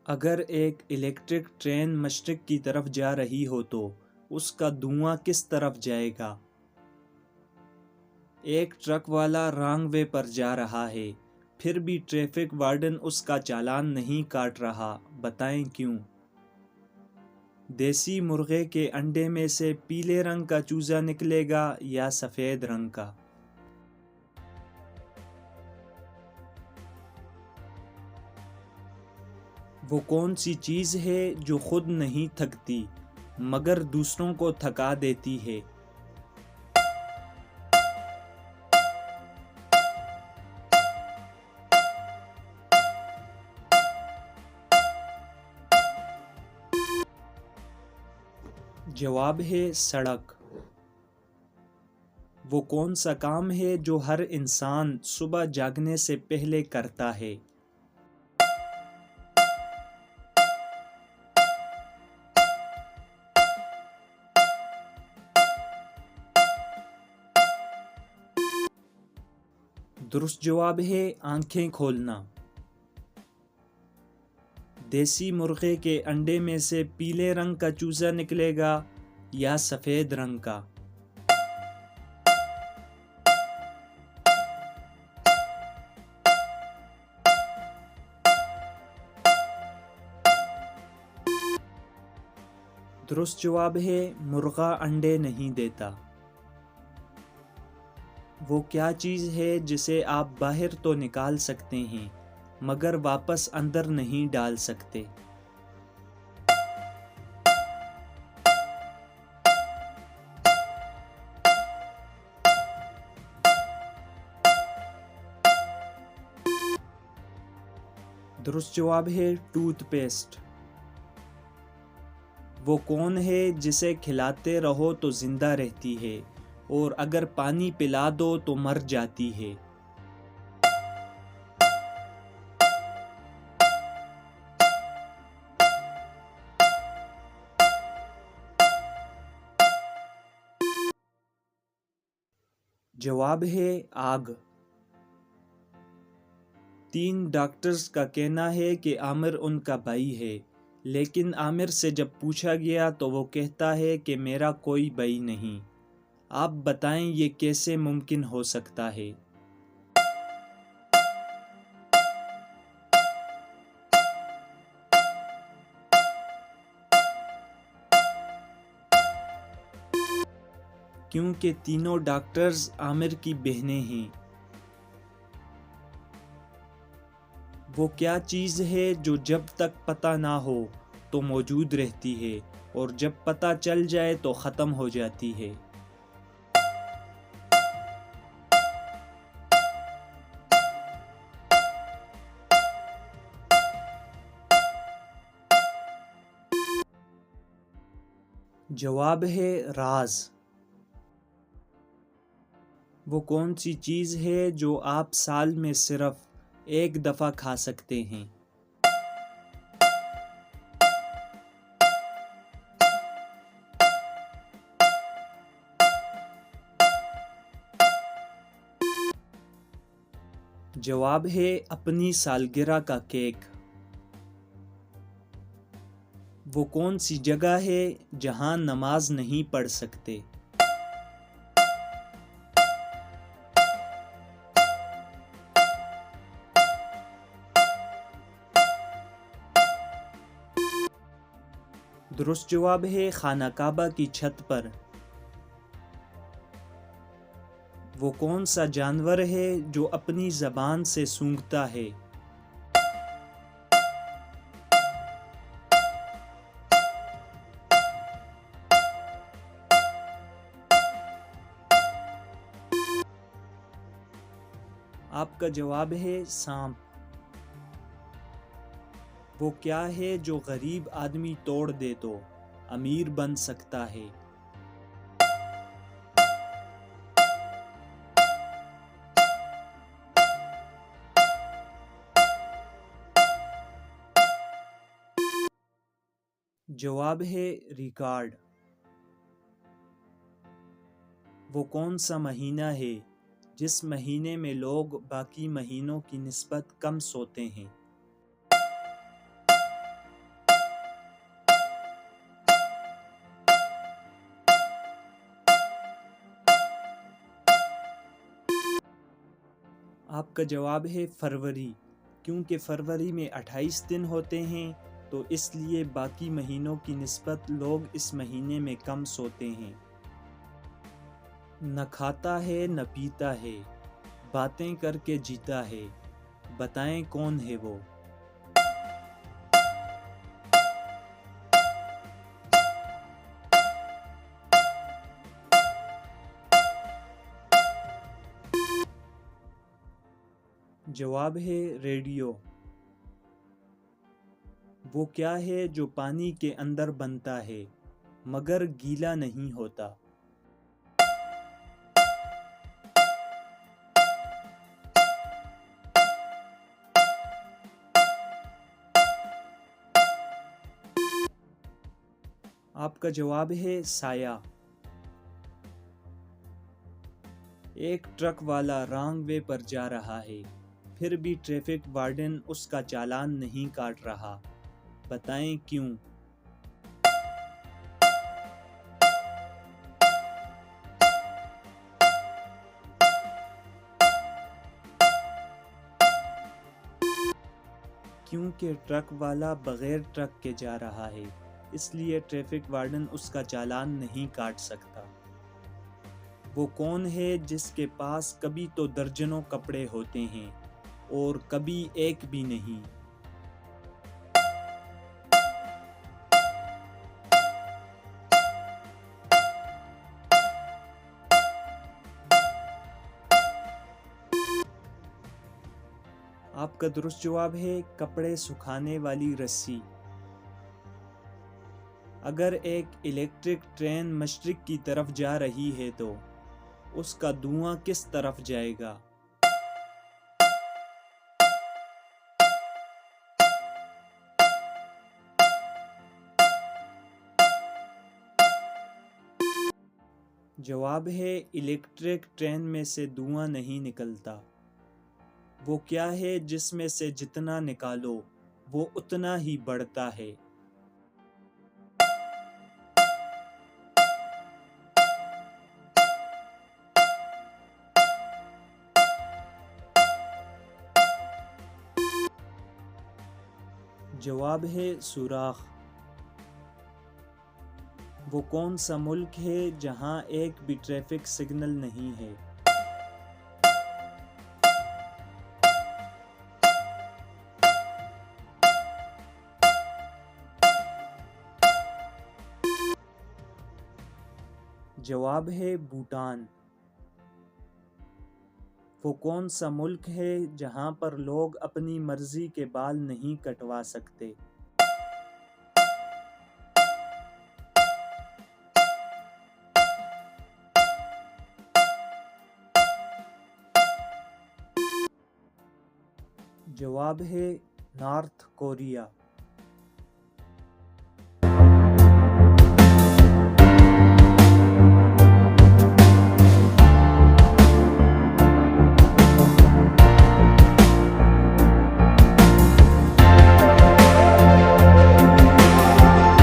اگر ایک electric train مشرق کی طرف جا رہی ہو تو اس کا دھواں کس طرف جائے گا؟ ایک ٹرک والا رانگ وے پر جا رہا ہے، پھر بھی ٹریفک وارڈن اس کا چالان نہیں کاٹ رہا، بتائیں کیوں؟ دیسی مرغے کے انڈے میں سے پیلے رنگ کا چوزا نکلے گا یا سفید رنگ کا؟ وہ کون سی چیز ہے جو خود نہیں تھکتی مگر دوسروں کو تھکا دیتی ہے؟ جواب ہے سڑک۔ وہ کون سا کام ہے جو ہر انسان صبح جاگنے سے پہلے کرتا ہے؟ درست جواب ہے آنکھیں کھولنا۔ دیسی مرغے کے انڈے میں سے پیلے رنگ کا چوزا نکلے گا یا سفید رنگ کا؟ درست جواب ہے مرغا انڈے نہیں دیتا۔ وہ کیا چیز ہے جسے آپ باہر تو نکال سکتے ہیں مگر واپس اندر نہیں ڈال سکتے؟ درست جواب ہے ٹوتھ پیسٹ۔ وہ کون ہے جسے کھلاتے رہو تو زندہ رہتی ہے اور اگر پانی پلا دو تو مر جاتی ہے؟ جواب ہے آگ۔ 3 ڈاکٹرز کا کہنا ہے کہ عامر ان کا بھائی ہے، لیکن عامر سے جب پوچھا گیا تو وہ کہتا ہے کہ میرا کوئی بھائی نہیں۔ آپ بتائیں یہ کیسے ممکن ہو سکتا ہے؟ کیونکہ تینوں ڈاکٹرز عامر کی بہنیں ہیں۔ وہ کیا چیز ہے جو جب تک پتہ نہ ہو تو موجود رہتی ہے اور جب پتہ چل جائے تو ختم ہو جاتی ہے؟ جواب ہے راز۔ وہ کون سی چیز ہے جو آپ سال میں صرف ایک دفعہ کھا سکتے ہیں؟ جواب ہے اپنی سالگرہ کا کیک۔ وہ کون سی جگہ ہے جہاں نماز نہیں پڑھ سکتے؟ درست جواب ہے خانہ کعبہ کی چھت پر۔ وہ کون سا جانور ہے جو اپنی زبان سے سونگھتا ہے؟ آپ کا جواب ہے سانپ۔ وہ کیا ہے جو غریب آدمی توڑ دے تو امیر بن سکتا ہے؟ جواب ہے ریکارڈ۔ وہ کون سا مہینہ ہے جس مہینے میں لوگ باقی مہینوں کی نسبت کم سوتے ہیں؟ آپ کا جواب ہے فروری، کیونکہ فروری میں 28 دن ہوتے ہیں تو اس لیے باقی مہینوں کی نسبت لوگ اس مہینے میں کم سوتے ہیں۔ نہ کھاتا ہے نہ پیتا ہے، باتیں کر کے جیتا ہے، بتائیں کون ہے وہ؟ جواب ہے ریڈیو۔ وہ کیا ہے جو پانی کے اندر بنتا ہے مگر گیلا نہیں ہوتا؟ آپ کا جواب ہے سایہ۔ ایک ٹرک والا رانگ وے پر جا رہا ہے، پھر بھی ٹریفک وارڈن اس کا چالان نہیں کاٹ رہا، بتائیں کیوں؟ کیونکہ ٹرک والا بغیر ٹرک کے جا رہا ہے، اس لیے ٹریفک وارڈن اس کا چالان نہیں کاٹ سکتا۔ وہ کون ہے جس کے پاس کبھی تو درجنوں کپڑے ہوتے ہیں اور کبھی ایک بھی نہیں؟ آپ کا درست جواب ہے کپڑے سکھانے والی رسی۔ اگر ایک الیکٹرک ٹرین مشرق کی طرف جا رہی ہے تو اس کا دھواں کس طرف جائے گا؟ جواب ہے الیکٹرک ٹرین میں سے دھواں نہیں نکلتا۔ وہ کیا ہے جس میں سے جتنا نکالو وہ اتنا ہی بڑھتا ہے؟ جواب ہے سوراخ۔ وہ کون سا ملک ہے جہاں ایک بھی ٹریفک سگنل نہیں ہے؟ جواب ہے بھوٹان۔ وہ کون سا ملک ہے جہاں پر لوگ اپنی مرضی کے بال نہیں کٹوا سکتے؟ جواب ہے نارتھ کوریا۔